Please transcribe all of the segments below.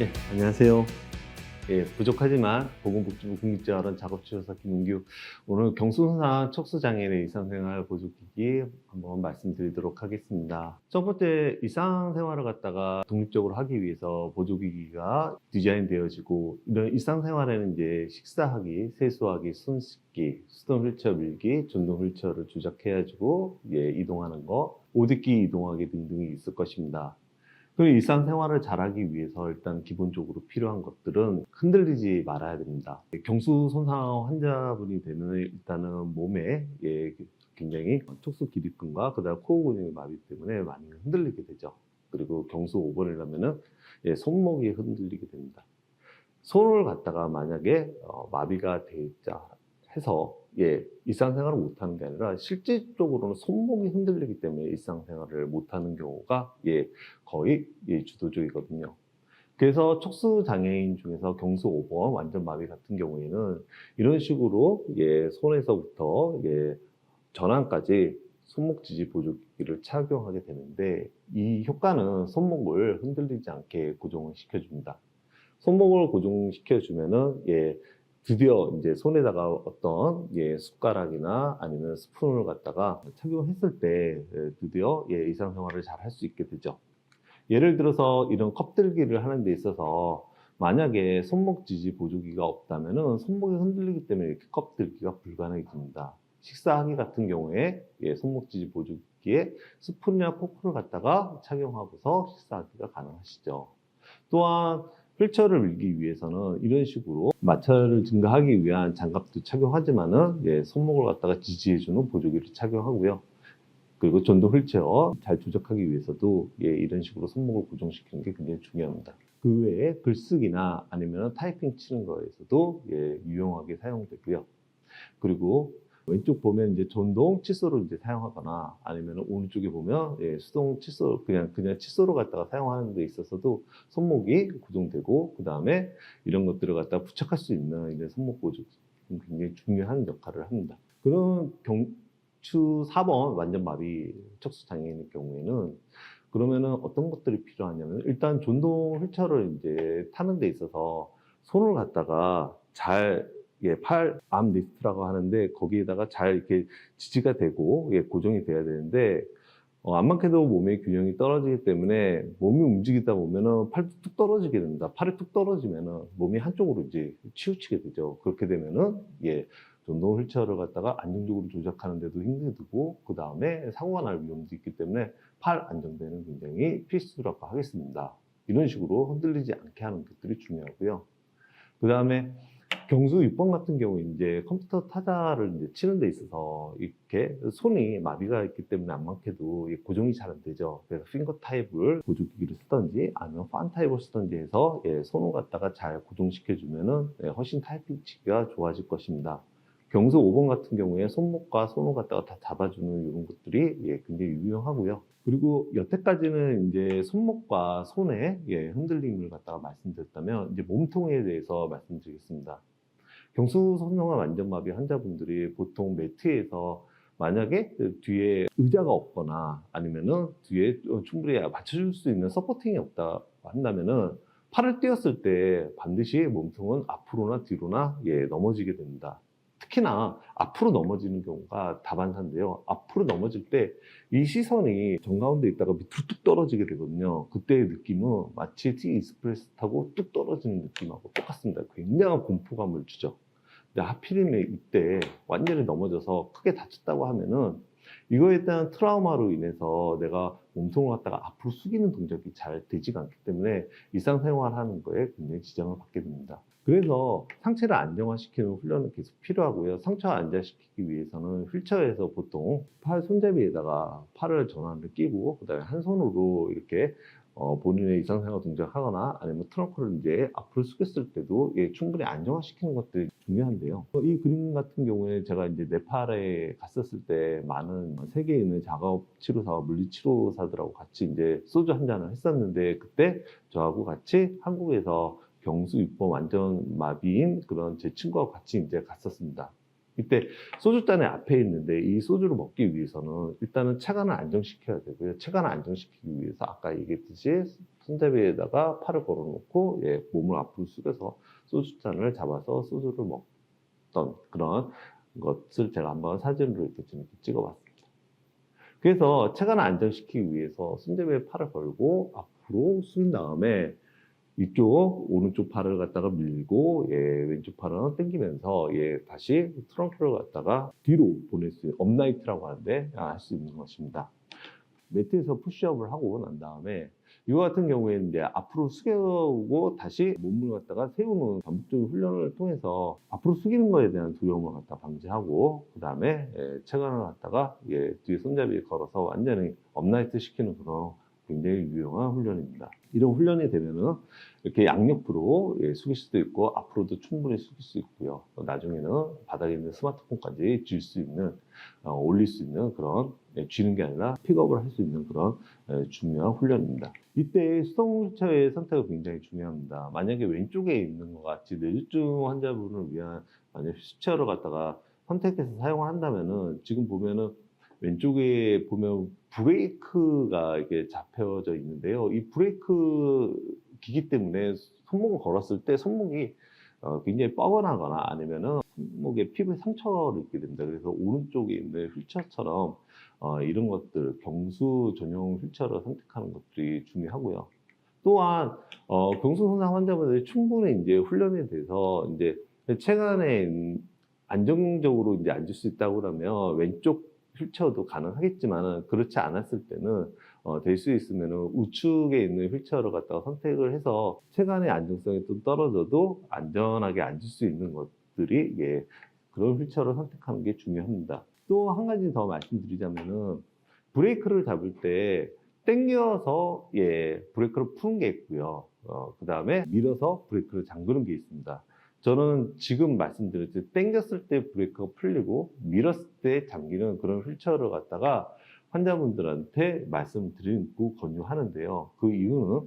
예, 안녕하세요. 예, 부족하지만 보건복지부 국립재활원 작업치료사 김은규. 오늘 경수손상 척수장애인의 일상생활 보조기기 한번 말씀드리도록 하겠습니다. 첫 번째, 일상생활을 갖다가 독립적으로 하기 위해서 보조기기가 디자인되어지고, 이런 일상생활에는 이제 식사하기, 세수하기, 손 씻기, 수동 휠체어 밀기, 전동 휠체어를 조작해가지고 이동하는 거, 옷 입기, 이동하기 등등이 있을 것입니다. 그 일상생활을 잘하기 위해서 일단 기본적으로 필요한 것들은 흔들리지 말아야 됩니다. 경수 손상 환자분이 되면 일단은 몸에 굉장히 척수 기립근과 그다음 코어 근육의 마비 때문에 많이 흔들리게 되죠. 그리고 경수 5번을 하면은 손목이 흔들리게 됩니다. 손을 갖다가 만약에 마비가 돼 있자 해서 일상생활을 못하는 게 아니라 실질적으로는 손목이 흔들리기 때문에 일상생활을 못하는 경우가 거의 주도적이거든요. 그래서 척수장애인 중에서 경수 5번 완전 마비 같은 경우에는 이런 식으로 손에서부터 전환까지 손목 지지 보조기기를 착용하게 되는데, 이 효과는 손목을 흔들리지 않게 고정을 시켜줍니다. 손목을 고정시켜주면은 드디어 이제 손에다가 어떤 숟가락이나 아니면 스푼을 갖다가 착용했을 때 드디어 일상생활을 잘 할 수 있게 되죠. 예를 들어서 이런 컵들기를 하는 데 있어서 만약에 손목 지지 보조기가 없다면은 손목이 흔들리기 때문에 이렇게 컵들기가 불가능해집니다. 식사하기 같은 경우에 손목 지지 보조기에 스푼이나 포크를 갖다가 착용하고서 식사하기가 가능하시죠. 또한 휠체어를 밀기 위해서는 이런 식으로 마찰을 증가하기 위한 장갑도 착용하지만은 손목을 갖다가 지지해주는 보조기를 착용하고요. 그리고 전동 휠체어 잘 조작하기 위해서도 이런 식으로 손목을 고정시키는 게 굉장히 중요합니다. 그 외에 글쓰기나 아니면 타이핑 치는 거에서도 유용하게 사용되고요. 그리고 왼쪽 보면 이제 전동 칫솔을 이제 사용하거나 아니면 오른쪽에 보면 수동 칫솔 그냥 칫솔을 갖다가 사용하는 데 있어서도 손목이 고정되고, 그 다음에 이런 것들을 갖다가 부착할 수 있는 이제 손목 보조 굉장히 중요한 역할을 합니다. 그런 경추 4번 완전 마비 척수 장애인의 경우에는 그러면은 어떤 것들이 필요하냐면, 일단 전동 휠체어를 이제 타는 데 있어서 손을 갖다가 잘 팔 암리스트라고 하는데 거기에다가 잘 이렇게 지지가 되고 고정이 돼야 되는데, 안만해도 몸의 균형이 떨어지기 때문에 몸이 움직이다 보면은 팔도 뚝 떨어지게 됩니다. 팔이 뚝 떨어지면은 몸이 한쪽으로 이제 치우치게 되죠. 그렇게 되면은 전동 휠체어를 갖다가 안정적으로 조작하는 데도 힘들고, 그 다음에 사고가 날 위험도 있기 때문에 팔 안정대는 굉장히 필수라고 하겠습니다. 이런 식으로 흔들리지 않게 하는 것들이 중요하고요. 그 다음에 경수 6번 같은 경우에 이제 컴퓨터 타자를 이제 치는 데 있어서 이렇게 손이 마비가 있기 때문에 안만해도 고정이 잘 안 되죠. 그래서 핑거 타입을 보조기기를 쓰던지 아니면 판 타입을 쓰던지 해서 손을 갖다가 잘 고정시켜주면은 훨씬 타이핑 치기가 좋아질 것입니다. 경수 5번 같은 경우에 손목과 손을 갖다가 다 잡아주는 이런 것들이 굉장히 유용하고요. 그리고 여태까지는 이제 손목과 손의 흔들림을 갖다가 말씀드렸다면, 이제 몸통에 대해서 말씀드리겠습니다. 경수손상과 완전마비 환자분들이 보통 매트에서 만약에 뒤에 의자가 없거나 아니면은 뒤에 충분히 받쳐줄 수 있는 서포팅이 없다 한다면은 팔을 띄었을 때 반드시 몸통은 앞으로나 뒤로나 넘어지게 됩니다. 특히나 앞으로 넘어지는 경우가 다반사인데요. 앞으로 넘어질 때 이 시선이 정가운데 있다가 밑으로 뚝 떨어지게 되거든요. 그때의 느낌은 마치 T 익스프레스 타고 뚝 떨어지는 느낌하고 똑같습니다. 굉장한 공포감을 주죠. 근데 하필이면 이때 완전히 넘어져서 크게 다쳤다고 하면은 이거에 대한 트라우마로 인해서 내가 몸통을 갖다가 앞으로 숙이는 동작이 잘 되지가 않기 때문에 일상생활하는 거에 굉장히 지장을 받게 됩니다. 그래서 상체를 안정화시키는 훈련은 계속 필요하고요. 상체를 안정화시키기 위해서는 휠체어에서 보통 팔 손잡이에다가 팔을 전환을 끼고 그다음에 한 손으로 이렇게 본인의 일상생활 동작하거나 아니면 트렁크를 이제 앞으로 숙였을 때도 충분히 안정화시키는 것들이 중요한데요. 이 그림 같은 경우에 제가 이제 네팔에 갔었을 때 많은 세계에 있는 작업치료사와 물리치료사들하고 같이 이제 소주 한 잔을 했었는데, 그때 저하고 같이 한국에서 경수 6번 완전 마비인 그런 제 친구하고 같이 이제 갔었습니다. 이때 소주잔의 앞에 있는데 이 소주를 먹기 위해서는 일단은 체간을 안정시켜야 되고요. 체간을 안정시키기 위해서 아까 얘기했듯이 손잡이에다가 팔을 걸어놓고 몸을 앞으로 숙여서 소주잔을 잡아서 소주를 먹던 그런 것을 제가 한번 사진으로 이렇게 좀 찍어봤습니다. 그래서 체간을 안정시키기 위해서 손잡이에 팔을 걸고 앞으로 숙인 다음에 이쪽 오른쪽 팔을 갖다가 밀고 왼쪽 팔은 당기면서 다시 트렁크를 갖다가 뒤로 보낼 수 있는 업라이트라고 하는데 할 수 있는 것입니다. 매트에서 푸시업을 하고 난 다음에 이거 같은 경우에는 이제 앞으로 숙여오고 다시 몸을 갖다가 세우는 반복적인 훈련을 통해서 앞으로 숙이는 것에 대한 두려움을 갖다 방지하고 그 다음에 체간을 갖다가 뒤에 손잡이에 걸어서 완전히 업라이트 시키는 그런 굉장히 유용한 훈련입니다. 이런 훈련이 되면은 이렇게 양옆으로 숙일 수도 있고 앞으로도 충분히 숙일 수 있고요. 나중에는 바닥에 있는 스마트폰까지 쥘 수 있는 올릴 수 있는 그런 쥐는 게 아니라 픽업을 할 수 있는 그런 중요한 훈련입니다. 이때 수동 휠체어의 선택이 굉장히 중요합니다. 만약에 왼쪽에 있는 것 같이 뇌졸중 환자분을 위한 만약 휠체어를 갖다가 선택해서 사용을 한다면은 지금 보면은 왼쪽에 보면 브레이크가 이렇게 잡혀져 있는데요. 이 브레이크 기기 때문에 손목을 걸었을 때 손목이 굉장히 뻐근하거나 아니면은 손목에 피부에 상처를 입게 됩니다. 그래서 오른쪽에 있는 휠체어처럼 이런 것들 경수 전용 휠체어를 선택하는 것들이 중요하고요. 또한 경수 손상 환자분들이 충분히 이제 훈련이 돼서 이제 체간에 안정적으로 이제 앉을 수 있다고 그러면 왼쪽 휠체어도 가능하겠지만 그렇지 않았을 때는 될 수 있으면 우측에 있는 휠체어를 갖다가 선택을 해서 체간의 안정성이 좀 떨어져도 안전하게 앉을 수 있는 것들이 그런 휠체어를 선택하는 게 중요합니다. 또 한 가지 더 말씀드리자면은 브레이크를 잡을 때 당겨서 브레이크를 푸는 게 있고요. 그 다음에 밀어서 브레이크를 잠그는 게 있습니다. 저는 지금 말씀드렸듯이 당겼을 때 브레이크가 풀리고 밀었을 때 잠기는 그런 휠체어를 갖다가 환자분들한테 말씀드리고 권유하는데요. 그 이유는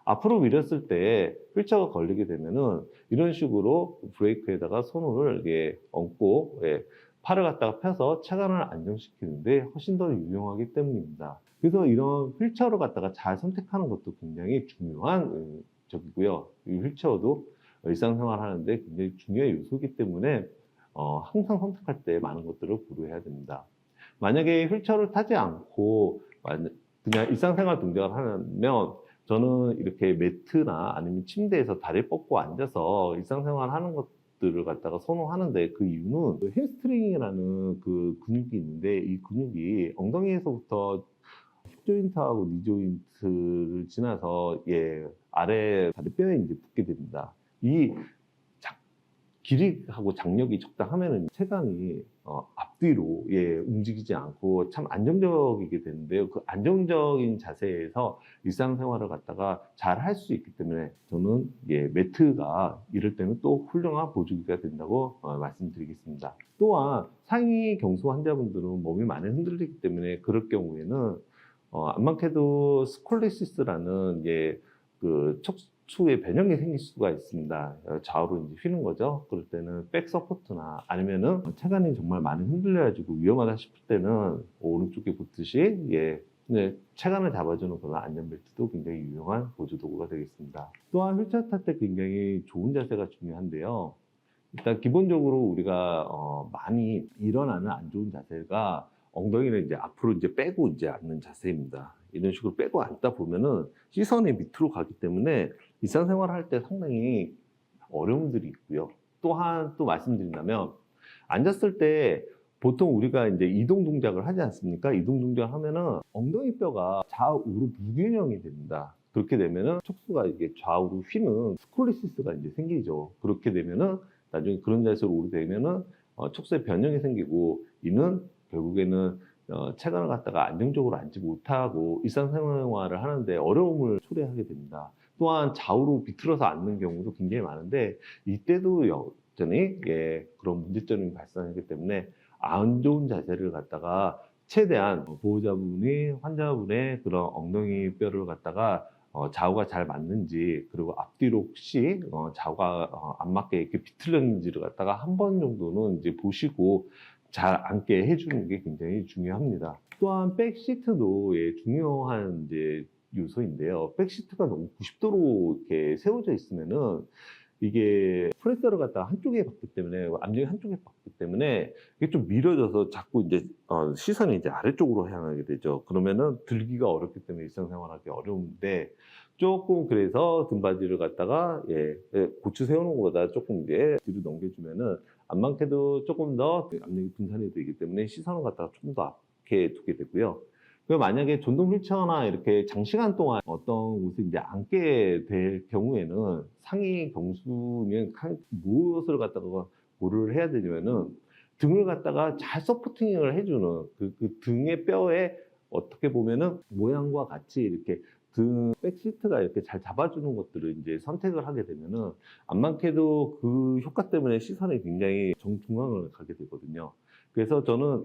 앞으로 밀었을 때 휠체어가 걸리게 되면은 이런 식으로 브레이크에다가 손을 얹고 팔을 갖다가 펴서 체간을 안정시키는데 훨씬 더 유용하기 때문입니다. 그래서 이런 휠체어를 갖다가 잘 선택하는 것도 굉장히 중요한 적이고요. 이 휠체어도 일상생활 하는데 굉장히 중요한 요소이기 때문에 항상 선택할 때 많은 것들을 고려해야 됩니다. 만약에 휠체어를 타지 않고 그냥 일상생활 동작을 하면 저는 이렇게 매트나 아니면 침대에서 다리 뻗고 앉아서 일상생활 하는 것들을 갖다가 선호하는데 그 이유는 그 햄스트링이라는 그 근육이 있는데 이 근육이 엉덩이에서부터 힙 조인트하고 니 조인트를 지나서 아래 다리 뼈에 이제 붙게 됩니다. 이 길이하고 장력이 적당하면은 체간이 앞뒤로 움직이지 않고 참 안정적이게 되는데요. 그 안정적인 자세에서 일상생활을 갖다가 잘 할 수 있기 때문에 저는 매트가 이럴 때는 또 훌륭한 보조기가 된다고 말씀드리겠습니다. 또한 상위 경수 환자분들은 몸이 많이 흔들리기 때문에 그럴 경우에는 안 많게도 스콜리시스라는 그 척추에 변형이 생길 수가 있습니다. 좌우로 이제 휘는 거죠. 그럴 때는 백 서포트나 아니면은 체간이 정말 많이 흔들려가지고 위험하다 싶을 때는 오른쪽에 붙듯이 체간을 잡아주는 그런 안전벨트도 굉장히 유용한 보조 도구가 되겠습니다. 또한 휠체어 탈 때 굉장히 좋은 자세가 중요한데요. 일단 기본적으로 우리가 많이 일어나는 안 좋은 자세가 엉덩이를 이제 앞으로 이제 빼고 이제 앉는 자세입니다. 이런 식으로 빼고 앉다 보면은 시선이 밑으로 가기 때문에 일상생활 할 때 상당히 어려움들이 있고요. 또한 또 말씀드린다면 앉았을 때 보통 우리가 이제 이동 동작을 하지 않습니까? 이동 동작을 하면은 엉덩이 뼈가 좌우로 무균형이 됩니다. 그렇게 되면은 척수가 이게 좌우로 휘는 스콜리시스가 이제 생기죠. 그렇게 되면은 나중에 그런 자세로 오게 되면은 척수에 변형이 생기고 이는 결국에는 체간을 갖다가 안정적으로 앉지 못하고 일상생활을 하는데 어려움을 초래하게 됩니다. 또한 좌우로 비틀어서 앉는 경우도 굉장히 많은데 이때도 여전히 그런 문제점이 발생하기 때문에 안 좋은 자세를 갖다가 최대한 보호자분이 환자분의 그런 엉덩이 뼈를 갖다가 좌우가 잘 맞는지, 그리고 앞뒤로 혹시 좌우가 안 맞게 이렇게 비틀렸는지를 갖다가 한 번 정도는 이제 보시고 잘 앉게 해주는 게 굉장히 중요합니다. 또한 백시트도 예, 중요한 이제 요소인데요. 백시트가 너무 90도로 이렇게 세워져 있으면은 이게 프레셔를 갖다가 한쪽에 받기 때문에, 압력이 한쪽에 받기 때문에 이게 좀 밀어져서 자꾸 이제 시선이 이제 아래쪽으로 향하게 되죠. 그러면은 들기가 어렵기 때문에 일상생활하기 어려운데, 조금 그래서 등받이를 갖다가 고추 세우는 것보다 조금 이제 뒤로 넘겨주면은 안 많게도 조금 더 압력이 분산이 되기 때문에 시선을 갖다가 조금 더 앞에 두게 되고요. 그 만약에 전동 휠체어나 이렇게 장시간 동안 어떤 곳에 이제 앉게 될 경우에는 상위 경수면 무엇을 갖다가 뭐를 해야 되냐면은 등을 갖다가 잘 서포팅을 해주는 그 등의 뼈에 어떻게 보면은 모양과 같이 이렇게 등 백시트가 이렇게 잘 잡아주는 것들을 이제 선택을 하게 되면은 안 많게도 그 효과 때문에 시선이 굉장히 정중앙을 가게 되거든요. 그래서 저는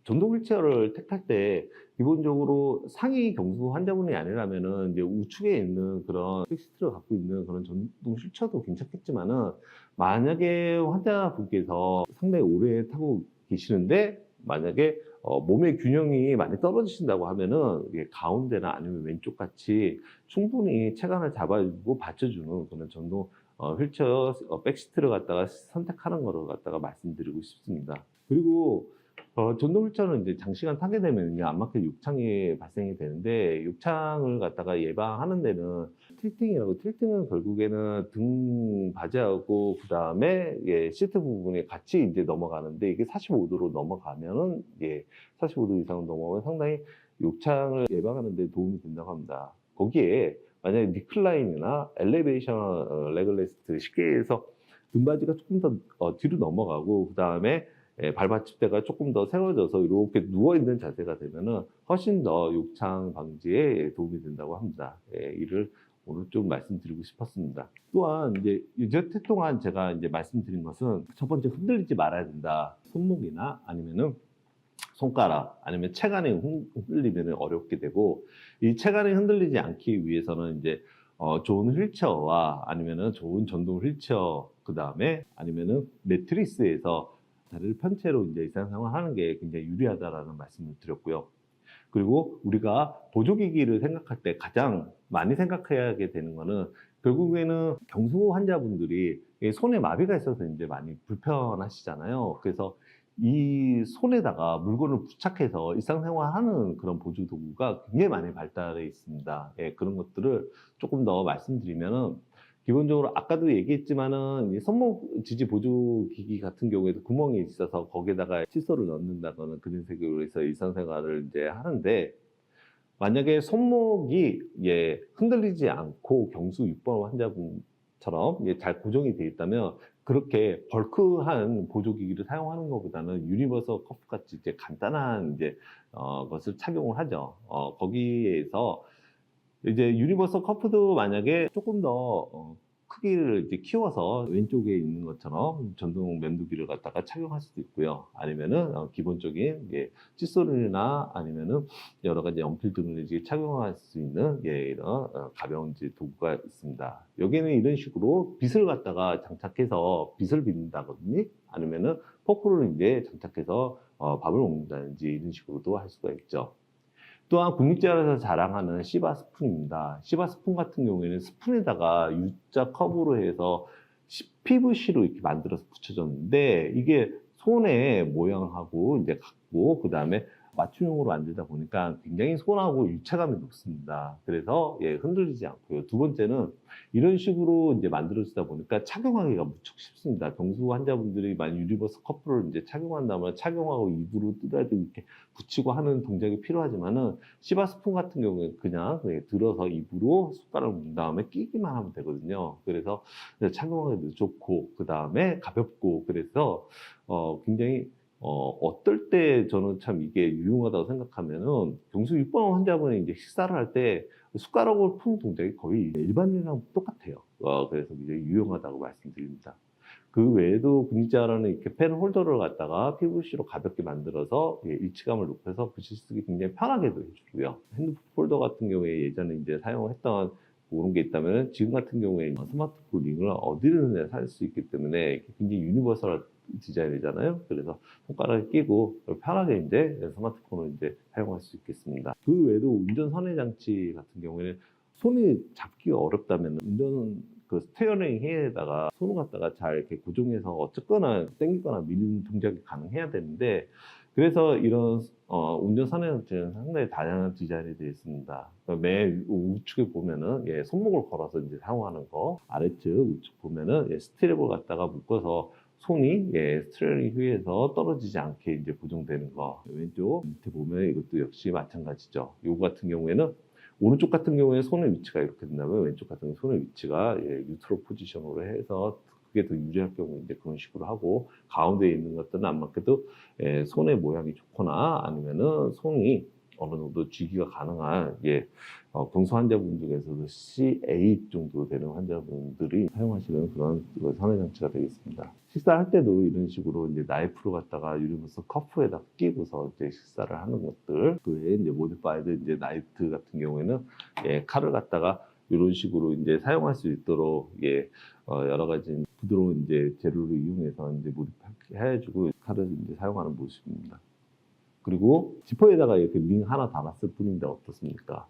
전동 휠체어를 택할 때 기본적으로 상위 경수 환자분이 아니라면은 이제 우측에 있는 그런 백시트를 갖고 있는 그런 전동 휠체어도 괜찮겠지만은, 만약에 환자분께서 상당히 오래 타고 계시는데 만약에 몸의 균형이 많이 떨어지신다고 하면은 이게 가운데나 아니면 왼쪽 같이 충분히 체간을 잡아주고 받쳐주는 그런 전동 휠체어 백시트를 갖다가 선택하는 거를 갖다가 말씀드리고 싶습니다. 그리고 전동 휠체어는 이제 장시간 타게 되면 안 맞게 욕창이 발생이 되는데, 욕창을 갖다가 예방하는 데는 틸팅이라고, 틸팅은 결국에는 등 바지하고 그 다음에 시트 부분이 같이 이제 넘어가는데, 이게 45도로 넘어가면은 45도 이상 넘어가면 상당히 욕창을 예방하는 데 도움이 된다고 합니다. 거기에 만약에 리클라인이나 엘리베이션 레글레스트, 쉽게 해서 등받이가 조금 더 뒤로 넘어가고 그 다음에 발받침대가 조금 더 세워져서 이렇게 누워있는 자세가 되면은 훨씬 더 욕창 방지에 도움이 된다고 합니다. 이를 오늘 좀 말씀드리고 싶었습니다. 또한 이제 여태 동안 제가 이제 말씀드린 것은, 첫 번째, 흔들리지 말아야 된다. 손목이나 아니면은 손가락, 아니면 체간이 흔들리면 어렵게 되고, 이 체간이 흔들리지 않기 위해서는 이제 좋은 휠체어와 아니면은 좋은 전동 휠체어, 그 다음에 아니면은 매트리스에서 다리를 편 채로 이제 일상생활 하는 게 굉장히 유리하다라는 말씀을 드렸고요. 그리고 우리가 보조기기를 생각할 때 가장 많이 생각해야 하게 되는 거는, 결국에는 경수 환자분들이 손에 마비가 있어서 이제 많이 불편하시잖아요. 그래서 이 손에다가 물건을 부착해서 일상생활 하는 그런 보조 도구가 굉장히 많이 발달해 있습니다. 그런 것들을 조금 더 말씀드리면은, 기본적으로 아까도 얘기했지만은 손목 지지 보조 기기 같은 경우에도 구멍이 있어서 거기에다가 칫솔을 넣는다거나 그런 식으로 해서 일상생활을 이제 하는데, 만약에 손목이 흔들리지 않고 경수 6번 환자분처럼 잘 고정이 되어 있다면, 그렇게 벌크한 보조기기를 사용하는 것보다는 유니버설 커프 같이 이제 간단한 것을 착용을 하죠. 거기에서 이제 유니버설 커프도 만약에 조금 더 크기를 이제 키워서 왼쪽에 있는 것처럼 전동 면도기를 갖다가 착용할 수도 있고요. 아니면은 기본적인 칫솔이나 아니면은 여러 가지 연필 등을 이제 착용할 수 있는 이런 가벼운 도구가 있습니다. 여기는 이런 식으로 빗을 갖다가 장착해서 빗을 빗는다거든요. 아니면은 포크를 이제 장착해서 밥을 먹는다든지 이런 식으로도 할 수가 있죠. 또한 국립재활에서 자랑하는 시바 스푼입니다. 시바 스푼 같은 경우에는 스푼에다가 U자 커브로 해서 PVC로 이렇게 만들어서 붙여졌는데, 이게 손의 모양하고 이제 같고, 그 다음에 맞춤형으로 만들다 보니까 굉장히 손하고 유체감이 높습니다. 그래서 흔들리지 않고요. 두 번째는 이런 식으로 이제 만들어지다 보니까 착용하기가 무척 쉽습니다. 경수 환자분들이 만약 유니버설 커플을 이제 착용한다면 착용하고 입으로 뜯어야지 이렇게 붙이고 하는 동작이 필요하지만은, 시바 스푼 같은 경우에 그냥 들어서 입으로 숟가락을 문 다음에 끼기만 하면 되거든요. 그래서 착용하기도 좋고, 그 다음에 가볍고, 그래서 굉장히 어떨 때 저는 참 이게 유용하다고 생각하면은, 경수 6번 환자분이 이제 식사를 할 때 숟가락을 푸는 동작이 거의 일반인이랑 똑같아요. 그래서 굉장히 유용하다고 말씀드립니다. 그 외에도 근육자라는 이렇게 펜 홀더를 갖다가 PVC로 가볍게 만들어서 일치감을 높여서 글씨 쓰기 굉장히 편하게도 해주고요. 핸드폰 폴더 같은 경우에 예전에 이제 사용했던 그런 게 있다면 지금 같은 경우에 스마트폰 링을 어디든 살 수 있기 때문에 굉장히 유니버설 디자인이잖아요. 그래서 손가락에 끼고 편하게 이제 스마트폰을 이제 사용할 수 있겠습니다. 그 외에도 운전 선해 장치 같은 경우에는 손이 잡기가 어렵다면 운전 그 스티어링 휠에다가 손을 갖다가 잘 이렇게 고정해서 어쨌거나 당기거나 미는 동작이 가능해야 되는데 그래서 이런 운전 선해 장치는 상당히 다양한 디자인이 되어 있습니다. 맨 우측에 보면은 손목을 걸어서 이제 사용하는 거, 아래측 우측 보면은 스트랩을 갖다가 묶어서 손이 스티어링 휠에서 떨어지지 않게 이제 고정되는 거. 왼쪽 밑에 보면 이것도 역시 마찬가지죠. 이거 같은 경우에는 오른쪽 같은 경우에 손의 위치가 이렇게 된다면 왼쪽 같은 경우 손의 위치가 뉴트럴 포지션으로 해서 그게 더 유리할 경우 이제 그런 식으로 하고 가운데에 있는 것들은 안 맞게도 손의 모양이 좋거나 아니면은 손이 어느 정도 쥐기가 가능한 경소 환자분 중에서도 C8 정도 되는 환자분들이 사용하시는 그런 선해 장치가 되겠습니다. 식사할 때도 이런 식으로 이제 나이프로 갖다가 유니버설 커프에다 끼고서 이제 식사를 하는 것들, 그 외에 이제 모디파이드 이제 나이트 같은 경우에는 칼을 갖다가 이런 식으로 이제 사용할 수 있도록 여러 가지 부드러운 이제 재료를 이용해서 이제 모디파이 해주고 칼을 이제 사용하는 모습입니다. 그리고 지퍼에다가 이렇게 링 하나 달았을 뿐인데 어떻습니까?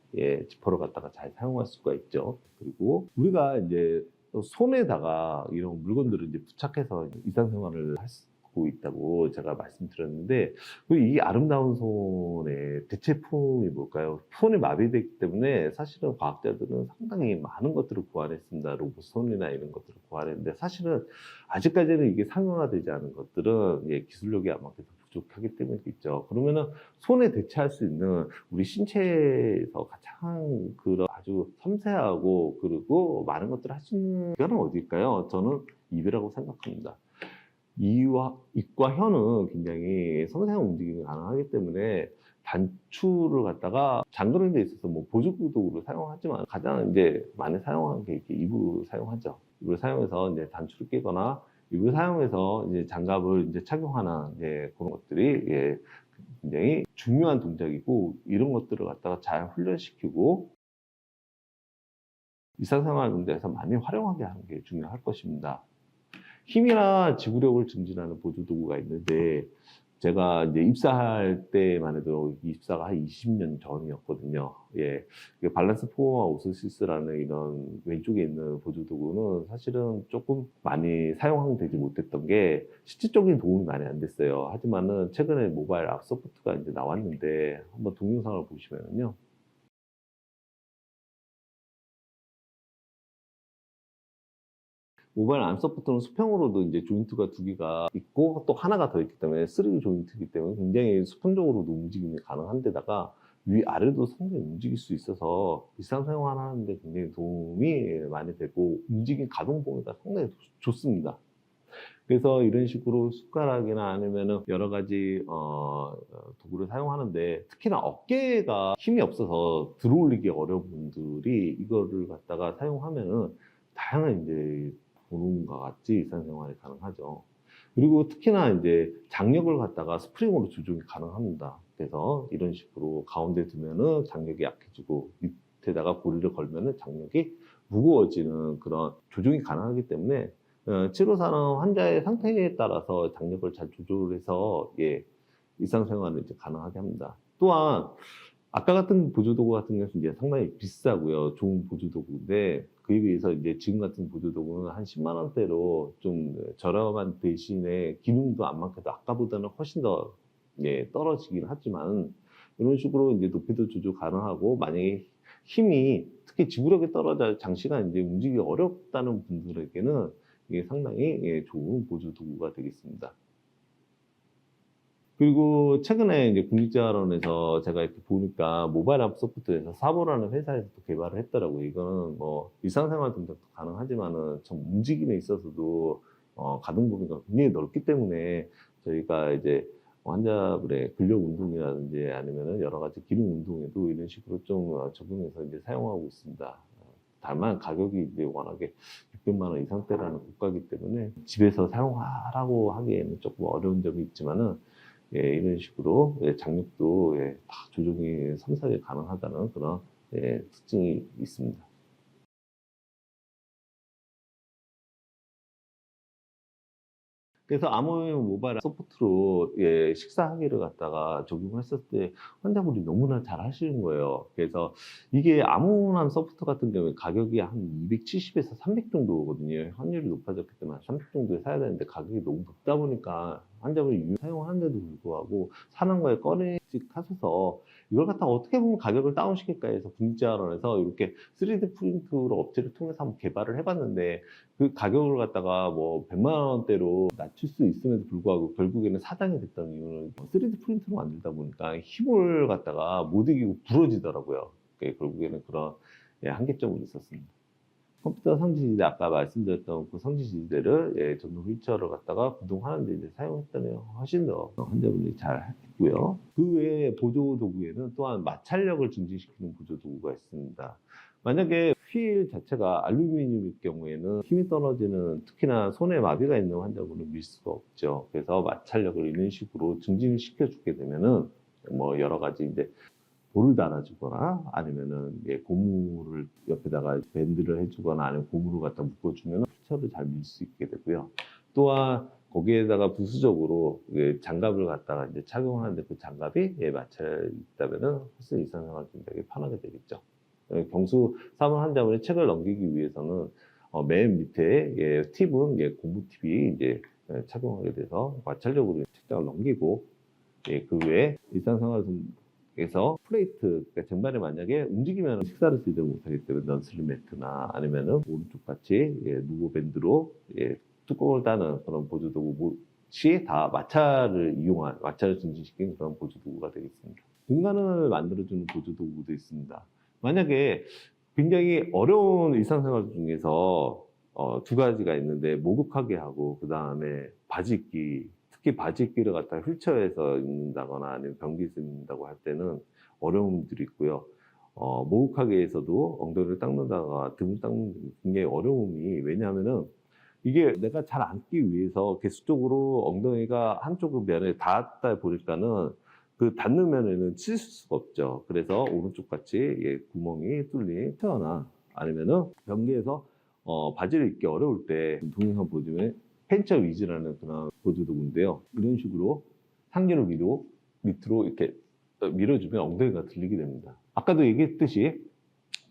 지퍼를 갖다가 잘 사용할 수가 있죠. 그리고 우리가 이제 손에다가 이런 물건들을 이제 부착해서 일상생활을 할 수 있다고 제가 말씀드렸는데 이 아름다운 손의 대체품이 뭘까요? 손이 마비되기 때문에 사실은 과학자들은 상당히 많은 것들을 구현했습니다. 로봇 손이나 이런 것들을 구현했는데 사실은 아직까지는 이게 상용화되지 않은 것들은 기술력이 아마도 부족하기 때문이겠죠. 그러면은 손에 대체할 수 있는 우리 신체에서 가장 그런 아주 섬세하고 그리고 많은 것들을 할 수 있는 기관은 어디일까요? 저는 입이라고 생각합니다. 입과 혀는 굉장히 섬세한 움직임이 가능하기 때문에 단추를 갖다가 잠그는 데 있어서 뭐 보조구도로 사용하지만 가장 이제 많이 사용하는 게 이렇게 입으로 사용하죠. 입을 사용해서 이제 단추를 끼거나 입을 사용해서 이제 장갑을 이제 착용하는 그런 것들이 굉장히 중요한 동작이고 이런 것들을 갖다가 잘 훈련시키고 일상생활 문제에서 많이 활용하게 하는 게 중요할 것입니다. 힘이나 지구력을 증진하는 보조도구가 있는데 제가 이제 입사할 때만 해도 입사가 한 20년 전이었거든요. 밸런스 포머와 오스시스라는 이런 왼쪽에 있는 보조도구는 사실은 조금 많이 사용되지 못했던 게 실질적인 도움이 많이 안 됐어요. 하지만은 최근에 모바일 앱 소프트가 이제 나왔는데 한번 동영상을 보시면은요. 모바일 암 소프트는 수평으로도 이제 조인트가 두 개가 있고 또 하나가 더 있기 때문에 3D 조인트이기 때문에 굉장히 수평적으로도 움직임이 가능한 데다가 위아래도 상당히 움직일 수 있어서 일상생활 하는데 굉장히 도움이 많이 되고 움직임 가동 범위가 상당히 좋습니다. 그래서 이런 식으로 숟가락이나 아니면은 여러 가지 도구를 사용하는데 특히나 어깨가 힘이 없어서 들어올리기 어려운 분들이 이거를 갖다가 사용하면은 다양한 이제 보는과 같이 일상생활이 가능하죠. 그리고 특히나 이제 장력을 갖다가 스프링으로 조정이 가능합니다. 그래서 이런 식으로 가운데 두면은 장력이 약해지고 밑에다가 고리를 걸면은 장력이 무거워지는 그런 조정이 가능하기 때문에 치료사는 환자의 상태에 따라서 장력을 잘 조절해서 일상생활을 이제 가능하게 합니다. 또한 아까 같은 보조도구 같은 경우는 이제 상당히 비싸고요. 좋은 보조도구인데 그에 비해서 이제 지금 같은 보조도구는 한 10만 원대로 좀 저렴한 대신에 기능도 안 많게도 아까보다는 훨씬 더 떨어지긴 하지만 이런 식으로 이제 높이도 조절 가능하고 만약에 힘이 특히 지구력이 떨어져 장시간 이제 움직이기 어렵다는 분들에게는 이게 상당히 좋은 보조도구가 되겠습니다. 그리고 최근에 이제 국립재활원에서 제가 이렇게 보니까 모바일 앱 소프트에서 사보라는 회사에서 또 개발을 했더라고요. 이거는 뭐 일상생활 동작도 가능하지만은 참 움직임에 있어서도 가동 범위가 굉장히 넓기 때문에 저희가 이제 환자분의 근력 운동이라든지 아니면은 여러 가지 기능 운동에도 이런 식으로 좀 적용해서 이제 사용하고 있습니다. 다만 가격이 이제 워낙에 600만 원 이상대라는 국가이기 때문에 집에서 사용하라고 하기에는 조금 어려운 점이 있지만은 예, 이런 식으로 예, 장력도 예, 다 조정이 섬세하게 가능하다는 그런 예, 특징이 있습니다. 그래서 아모니움 모바일 소프트로 예, 식사하기를 갖다가 적용했을 때 환자분이 너무나 잘 하시는 거예요. 그래서 이게 아모니움 소프트 같은 경우에 가격이 한 270에서 300 정도거든요. 환율이 높아졌기 때문에 300 정도에 사야 되는데 가격이 너무 높다 보니까 환자분이 사용하는데도 불구하고 사는 거에 꺼내씩 하셔서 이걸 갖다가 어떻게 보면 가격을 다운시킬까 해서 국제화론에서 이렇게 3D 프린트로 업체를 통해서 한번 개발을 해봤는데 그 가격을 갖다가 뭐 100만 원대로 낮출 수 있음에도 불구하고 결국에는 사장이 됐던 이유는 3D 프린트로 만들다 보니까 힘을 갖다가 못 이기고 부러지더라고요. 결국에는 그런 예, 한계점이 있었습니다. 컴퓨터 상지지대 아까 말씀드렸던 그 상지지대를 예, 전동 휠체어를 갖다가 구동하는 데 이제 사용했더니 훨씬 더 환자분들이 잘 했고요. 그 외에 보조 도구에는 또한 마찰력을 증진시키는 보조 도구가 있습니다. 만약에 휠 자체가 알루미늄일 경우에는 힘이 떨어지는 특히나 손에 마비가 있는 환자분은 밀 수가 없죠. 그래서 마찰력을 이런 식으로 증진을 시켜주게 되면은 뭐 여러 가지 이제 볼을 달아주거나 아니면은 예, 고무를 옆에다가 밴드를 해주거나 아니면 고무를 갖다 묶어주면 휠체어를 잘 밀 수 있게 되고요. 또한 거기에다가 부수적으로 예, 장갑을 갖다가 이제 착용하는데 그 장갑이 예, 마찰이 있다면은 훨씬 일상생활 굉장히 편하게 되겠죠. 예, 경수 3번 환자분의 책을 넘기기 위해서는 맨 밑에 예, 팁은 예, 고무 팁이 이제 예, 착용하게 돼서 마찰력으로 책장을 넘기고 예, 그 외에 일상생활에서 플레이트, 그러니까 쟁반에 만약에 움직이면 식사를 제대로 못하기 때문에 넌슬립 매트나 아니면은 오른쪽 같이 예, 누고 밴드로 예, 뚜껑을 따는 그런 보조도구시 다 마찰을 이용한, 마찰을 증진시킨 그런 보조도구가 되겠습니다. 공간을 만들어주는 보조도구도 있습니다. 만약에 굉장히 어려운 일상생활 중에서 두 가지가 있는데 목욕하게 하고 그 다음에 바지 입기, 특히 바지 입기를 갖다가 휠체어에서 입는다거나 아니면 변기에서 입는다고 할 때는 어려움들이 있고요. 목욕하기에서도 엉덩이를 닦는다거나 등을 닦는 데 굉장히 어려움이, 왜냐하면은 이게 내가 잘 앉기 위해서 계속적으로 엉덩이가 한쪽 면에 닿았다 보니까는 그 닿는 면에는 칠 수가 없죠. 그래서 오른쪽 같이 예, 구멍이 뚫린 튀어나 아니면은 변기에서 바지를 입기 어려울 때 동영상 보시면 팬처 위즈라는 그런 보조도구인데요. 이런 식으로 상체를 위로 밑으로 이렇게 밀어주면 엉덩이가 들리게 됩니다. 아까도 얘기했듯이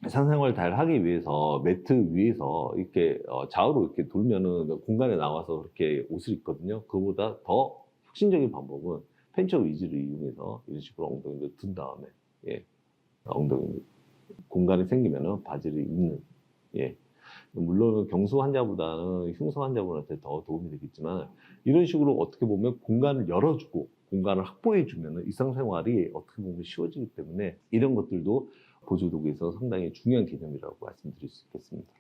일상생활을 잘 하기 위해서 매트 위에서 이렇게 좌우로 이렇게 돌면은 공간에 나와서 그렇게 옷을 입거든요. 그보다 더 혁신적인 방법은 팬처 위즈를 이용해서 이런 식으로 엉덩이를 든 다음에 예, 엉덩이 공간이 생기면은 바지를 입는 예. 물론 경수 환자보다는 흉소 환자분한테 더 도움이 되겠지만 이런 식으로 어떻게 보면 공간을 열어주고 공간을 확보해주면 일상생활이 어떻게 보면 쉬워지기 때문에 이런 것들도 보조도구에서 상당히 중요한 개념이라고 말씀드릴 수 있겠습니다.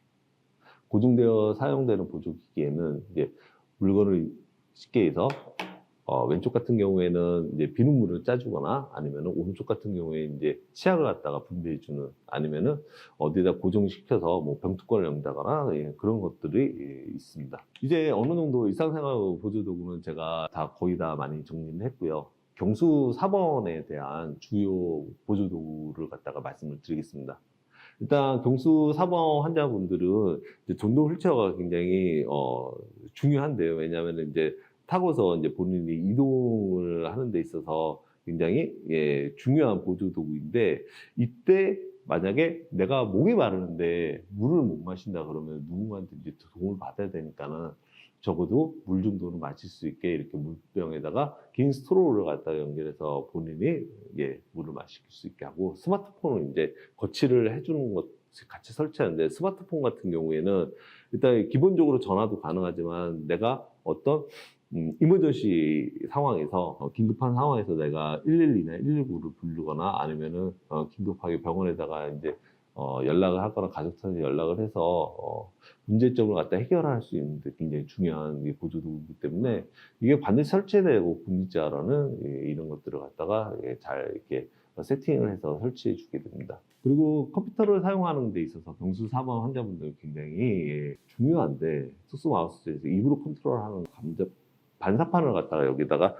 고정되어 사용되는 보조기기에는 이제 물건을 쉽게 해서 왼쪽 같은 경우에는 이제 비눗물을 짜주거나 아니면은 오른쪽 같은 경우에 이제 치약을 갖다가 분배해주는 아니면은 어디다 고정시켜서 뭐 병뚜껑을 연다거나 예, 그런 것들이 예, 있습니다. 이제 어느 정도 일상생활 보조도구는 제가 다 거의 다 많이 정리를 했고요. 경수 4번에 대한 주요 보조도구를 갖다가 말씀을 드리겠습니다. 일단 경수 4번 환자분들은 이제 전동 휠체어가 굉장히 중요한데요. 왜냐하면 이제 타고서 이제 본인이 이동을 하는 데 있어서 굉장히 예, 중요한 보조 도구인데 이때 만약에 내가 목이 마르는데 물을 못 마신다 그러면 누군가한테 이제 도움을 받아야 되니까는 적어도 물 정도는 마실 수 있게 이렇게 물병에다가 긴 스트로우를 갖다가 연결해서 본인이 예, 물을 마실 수 있게 하고 스마트폰을 이제 거치를 해주는 것 같이 설치하는데 스마트폰 같은 경우에는 일단 기본적으로 전화도 가능하지만 내가 어떤 이머전시 상황에서 긴급한 상황에서 내가 112나 119를 부르거나 아니면은 긴급하게 병원에다가 이제 연락을 하거나 가족한테 연락을 해서 문제점을 갖다 해결할 수 있는 데 굉장히 중요한 보조도구이기 때문에 이게 반드시 설치되고 국립재활원은 이런 것들을 갖다가 잘 이렇게 세팅을 해서 설치해 주게 됩니다. 그리고 컴퓨터를 사용하는 데 있어서 경수 4번 환자분들 굉장히 중요한데, 특수 마우스에서 입으로 컨트롤하는 반사판을 갖다가 여기다가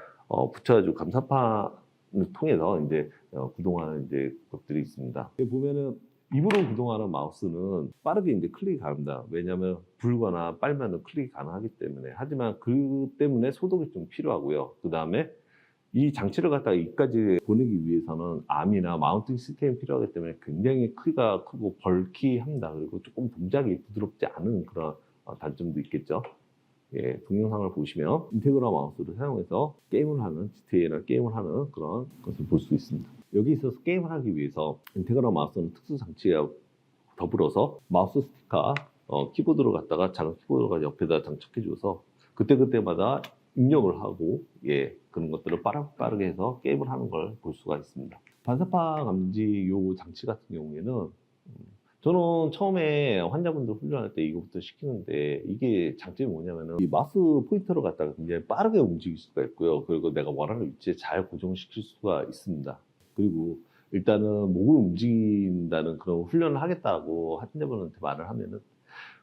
붙여가지고 감사판을 통해서 이제 구동하는 이제 것들이 있습니다. 여기 보면은 입으로 구동하는 마우스는 빠르게 이제 클릭이 가능합니다. 왜냐하면 불거나 빨면은 클릭이 가능하기 때문에. 하지만 그 때문에 소독이 좀 필요하고요. 그 다음에 이 장치를 갖다가 이까지 보내기 위해서는 암이나 마운팅 시스템이 필요하기 때문에 굉장히 크기가 크고 벌키합니다. 그리고 조금 동작이 부드럽지 않은 그런 단점도 있겠죠. 예, 동영상을 보시면 인테그라 마우스를 사용해서 게임을 하는, GTA나 게임을 하는 그런 것을 볼 수 있습니다. 여기 있어서 게임을 하기 위해서 인테그라 마우스는 특수 장치와 더불어서 마우스 스티커, 키보드를 갖다가 작은 키보드가 옆에다 장착해줘서 그때그때마다 입력을 하고, 예, 그런 것들을 빠르게 해서 게임을 하는 걸 볼 수가 있습니다. 반사파 감지 요 장치 같은 경우에는 저는 처음에 환자분들 훈련할 때 이거부터 시키는데, 이게 장점이 뭐냐면은 이 마우스 포인터를 갖다가 굉장히 빠르게 움직일 수가 있고요. 그리고 내가 원하는 위치에 잘 고정시킬 수가 있습니다. 그리고 일단은 목을 움직인다는 그런 훈련을 하겠다고 환자분한테 말을 하면은,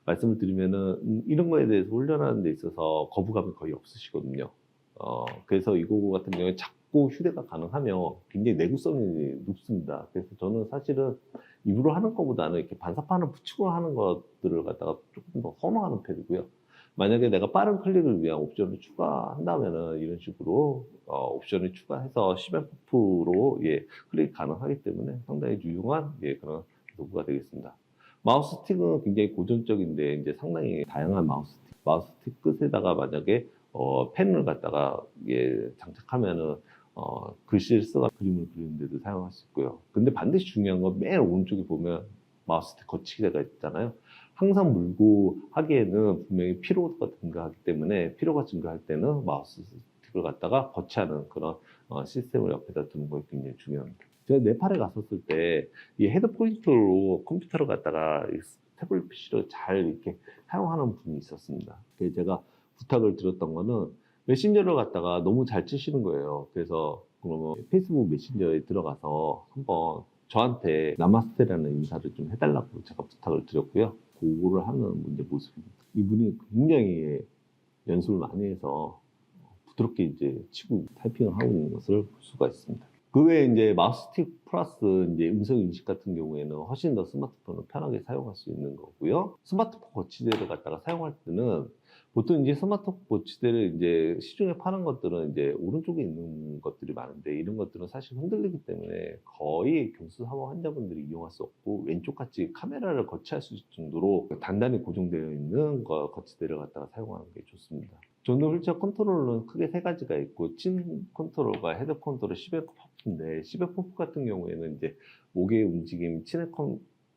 말씀을 드리면은 이런 거에 대해서 훈련하는 데 있어서 거부감이 거의 없으시거든요. 그래서 이거 같은 경우에 작고 휴대가 가능하면 굉장히 내구성이 높습니다. 그래서 저는 사실은 입으로 하는 것보다는 이렇게 반사판을 붙이고 하는 것들을 갖다가 조금 더 선호하는 편이고요. 만약에 내가 빠른 클릭을 위한 옵션을 추가한다면은 이런 식으로 옵션을 추가해서 시멘퍼프로, 예, 클릭 가능하기 때문에 상당히 유용한, 예, 그런 도구가 되겠습니다. 마우스 스틱은 굉장히 고전적인데 이제 상당히 다양한 마우스 스틱 끝에다가 만약에 펜을 갖다가, 예, 장착하면은 글씨를 쓰거나 그림을 그리는 데도 사용할 수 있고요. 근데 반드시 중요한 건 맨 오른쪽에 보면 마우스 스틱 거치대가 있잖아요. 항상 물고 하기에는 분명히 피로가 증가하기 때문에, 피로가 증가할 때는 마우스 스틱을 갖다가 거치하는 그런 시스템을 옆에다 두는 것이 굉장히 중요합니다. 제가 네팔에 갔었을 때 이 헤드 포인트로 컴퓨터를 갖다가 태블릿 PC를 잘 이렇게 사용하는 분이 있었습니다. 그래서 제가 부탁을 드렸던 거는 메신저를 갖다가 너무 잘 치시는 거예요. 그래서 그러면 페이스북 메신저에 들어가서 한번 저한테 나마스테라는 인사를 좀 해달라고 제가 부탁을 드렸고요. 그거를 하는 이제 모습입니다. 이분이 굉장히 연습을 많이 해서 부드럽게 이제 치고 타이핑을 하고 있는 것을 볼 수가 있습니다. 그 외에 이제 마우스틱 플러스 이제 음성 인식 같은 경우에는 훨씬 더 스마트폰을 편하게 사용할 수 있는 거고요. 스마트폰 거치대를 갖다가 사용할 때는 보통 이제 스마트폰 거치대를 이제 시중에 파는 것들은 이제 오른쪽에 있는 것들이 많은데, 이런 것들은 사실 흔들리기 때문에 거의 경수 사망 환자분들이 이용할 수 없고, 왼쪽 같이 카메라를 거치할 수 있을 정도로 단단히 고정되어 있는 거치대를 갖다가 사용하는 게 좋습니다. 전동 휠체어 컨트롤러는 크게 세 가지가 있고, 친 컨트롤과 헤드 컨트롤, 시베 펌프인데, 시베 펌프 같은 경우에는 이제 목의 움직임, 친의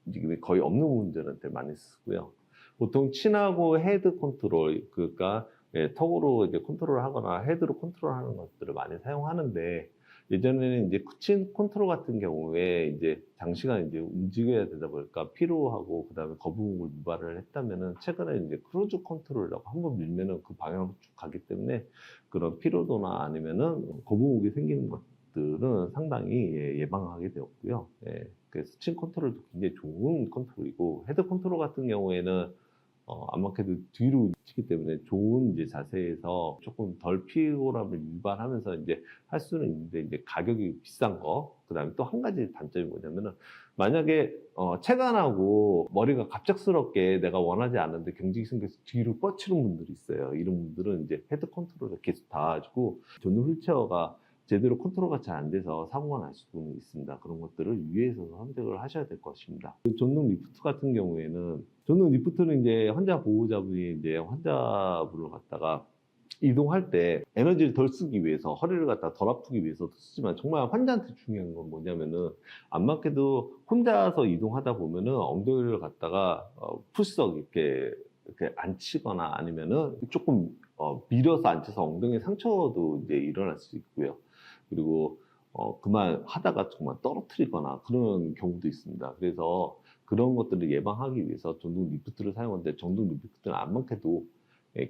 움직임이 거의 없는 분들한테 많이 쓰고요. 보통 친하고 헤드 컨트롤, 그러니까, 예, 턱으로 이제 컨트롤 하거나 헤드로 컨트롤 하는 것들을 많이 사용하는데, 예전에는 이제 친 컨트롤 같은 경우에 이제 장시간 이제 움직여야 되다 보니까 피로하고, 그 다음에 거북목을 유발을 했다면은, 최근에 이제 크루즈 컨트롤이라고 한번 밀면은 그 방향으로 쭉 가기 때문에 그런 피로도나 아니면은 거북목이 생기는 것들은 상당히, 예, 예방하게 되었고요. 예, 그래서 친 컨트롤도 굉장히 좋은 컨트롤이고, 헤드 컨트롤 같은 경우에는 안마캐도 뒤로 치기 때문에 좋은 이제 자세에서 조금 덜 피곤함을 유발하면서 이제 할 수는 있는데, 이제 가격이 비싼 거, 그 다음에 또 한 가지 단점이 뭐냐면은, 만약에 체간하고 머리가 갑작스럽게 내가 원하지 않는데 경직이 생겨서 뒤로 뻗치는 분들이 있어요. 이런 분들은 이제 헤드 컨트롤을 계속 닿아가지고 전동 휠체어가 제대로 컨트롤가 잘 안 돼서 사고가 날 수는 있습니다. 그런 것들을 유의해서 선택을 하셔야 될 것입니다. 전동 리프트 같은 경우에는, 전동 리프트는 이제 환자 보호자분이 이제 환자분을 갖다가 이동할 때 에너지를 덜 쓰기 위해서, 허리를 갖다 덜 아프기 위해서도 쓰지만, 정말 환자한테 중요한 건 뭐냐면은, 안 맞게도 혼자서 이동하다 보면은 엉덩이를 갖다가 푸시석 이렇게 앉히거나 아니면은 조금 밀어서 앉혀서 엉덩이 상처도 이제 일어날 수 있고요. 그리고 그만 하다가 정말 떨어뜨리거나 그런 경우도 있습니다. 그래서 그런 것들을 예방하기 위해서 전동 리프트를 사용하는데, 전동 리프트는 안 많게도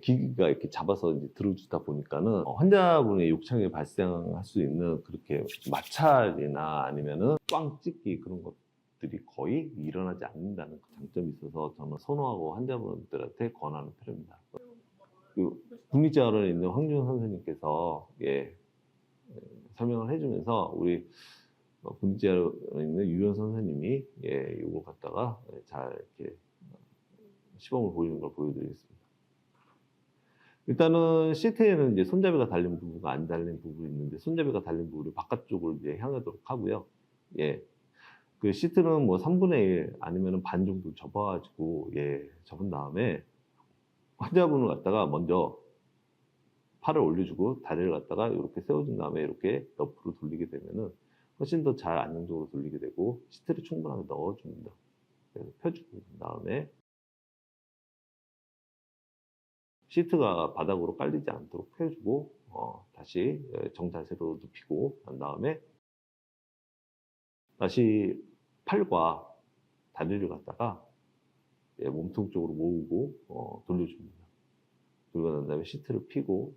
기기가 이렇게 잡아서 이제 들어주다 보니까는 환자분의 욕창이 발생할 수 있는 그렇게 마찰이나 아니면은 꽝 찢기 그런 것들이 거의 일어나지 않는다는 그 장점이 있어서 저는 선호하고 환자분들한테 권하는 편입니다. 국립재활원에 있는 황준 선생님께서 설명을 해주면서 우리 국립재활원에 있는 유현 선생님이 이걸 갖다가 잘 이렇게 시범을 보이는 걸 보여드리겠습니다. 일단은 시트에는 이제 손잡이가 달린 부분과 안 달린 부분이 있는데 손잡이가 달린 부분을 바깥쪽으로 이제 향하도록 하고요. 그 시트는 뭐 3분의 1 아니면 반 정도 접어가지고 접은 다음에 환자분을 갖다가 먼저 팔을 올려주고 다리를 갖다가 이렇게 세워준 다음에 이렇게 옆으로 돌리게 되면은 훨씬 더 잘 안정적으로 돌리게 되고 시트를 충분하게 넣어줍니다. 그래서 펴주고 다음에 시트가 바닥으로 깔리지 않도록 펴주고 다시 정자세로 눕히고 난 다음에 다시 팔과 다리를 갖다가 몸통 쪽으로 모으고 돌려줍니다. 그리고 난 다음에 시트를 펴고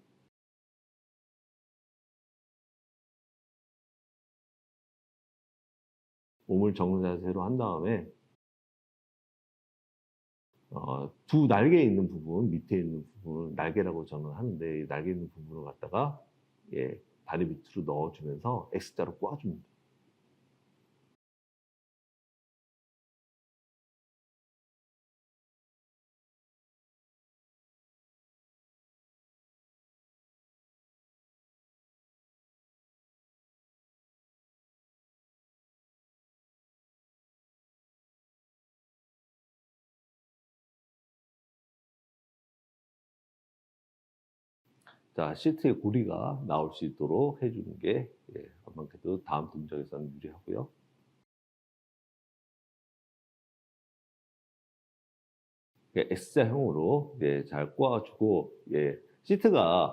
몸을 정자세로 한 다음에 두 날개에 있는 부분, 밑에 있는 부분을 날개라고 저는 하는데 이 날개 있는 부분을 갖다가 다리 밑으로 넣어주면서 X자로 꼬아줍니다. 자, 시트의 고리가 나올 수 있도록 해주는 게 아무래도 다음 동작에서는 유리하고요. X자형으로 잘 꼬아주고 시트가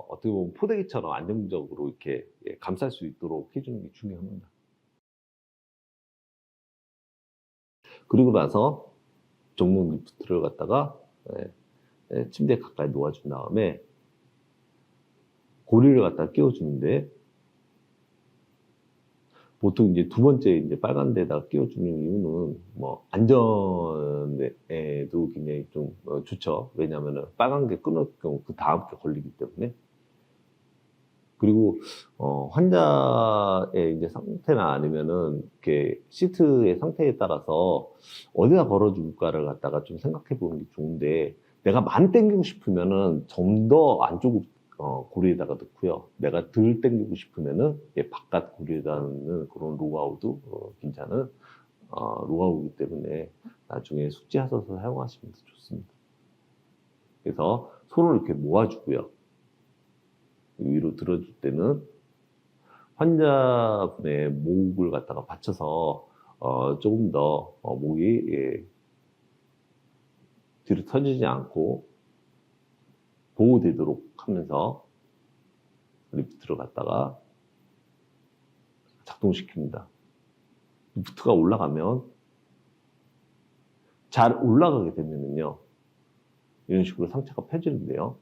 어떻게 보면 포대기처럼 안정적으로 이렇게 감쌀 수 있도록 해주는 게 중요합니다. 그리고 나서 종목 리프트를 갖다가 침대에 가까이 놓아준 다음에 고리를 갖다 끼워주는데 보통 이제 두 번째 이제 빨간 데다가 끼워주는 이유는 뭐 안전에도 굉장히 좀 좋죠. 왜냐하면 빨간 게 끊을 경우 그 다음 게 걸리기 때문에. 그리고 환자의 이제 상태나 아니면은 이렇게 시트의 상태에 따라서 어디다 걸어줄까를 갖다가 좀 생각해 보는 게 좋은데 내가 많이 당기고 싶으면은 좀 더 안쪽 고리에다가 넣고요. 내가 덜 당기고 싶으면은 바깥 고리에다 넣는 그런 로아우도 괜찮은 로아우이기 때문에 나중에 숙지하셔서 사용하시면 더 좋습니다. 그래서 손을 이렇게 모아주고요. 위로 들어줄 때는 환자분의 목을 갖다가 받쳐서 조금 더 목이 뒤로 터지지 않고 보호되도록 하면서 리프트를 갖다가 작동시킵니다. 리프트가 올라가면 잘 올라가게 되면은요 이런 식으로 상체가 펴지는데요.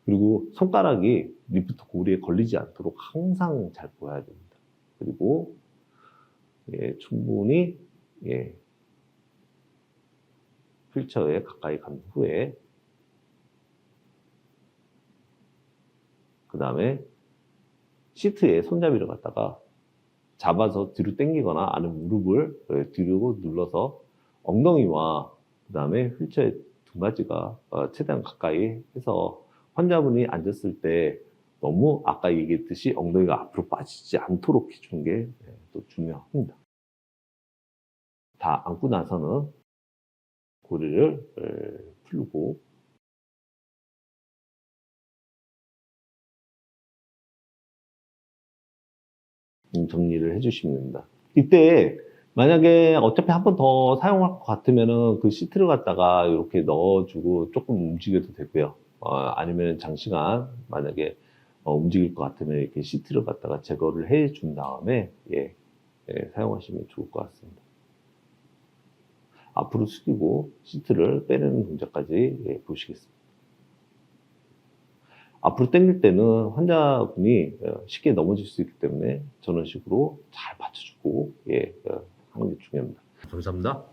그리고 손가락이 리프트 고리에 걸리지 않도록 항상 잘 보여야 됩니다. 그리고 충분히 휠체어에 가까이 간 후에 그 다음에 시트에 손잡이를 갖다가 잡아서 뒤로 당기거나 아니면 무릎을 뒤로 눌러서 엉덩이와 그 다음에 휠체어의 등받이가 최대한 가까이 해서 환자분이 앉았을 때 너무 아까 얘기했듯이 엉덩이가 앞으로 빠지지 않도록 해주는 게 또 중요합니다. 다 앉고 나서는 고리를 풀고 정리를 해주시면 됩니다. 이때 만약에 어차피 한 번 더 사용할 것 같으면은 그 시트를 갖다가 이렇게 넣어주고 조금 움직여도 되고요. 아니면 장시간 만약에 움직일 것 같으면 이렇게 시트를 갖다가 제거를 해준 다음에 사용하시면 좋을 것 같습니다. 앞으로 숙이고 시트를 빼내는 동작까지 보시겠습니다. 앞으로 당길 때는 환자분이 쉽게 넘어질 수 있기 때문에 저런 식으로 잘 받쳐주고 하는 게 중요합니다. 감사합니다.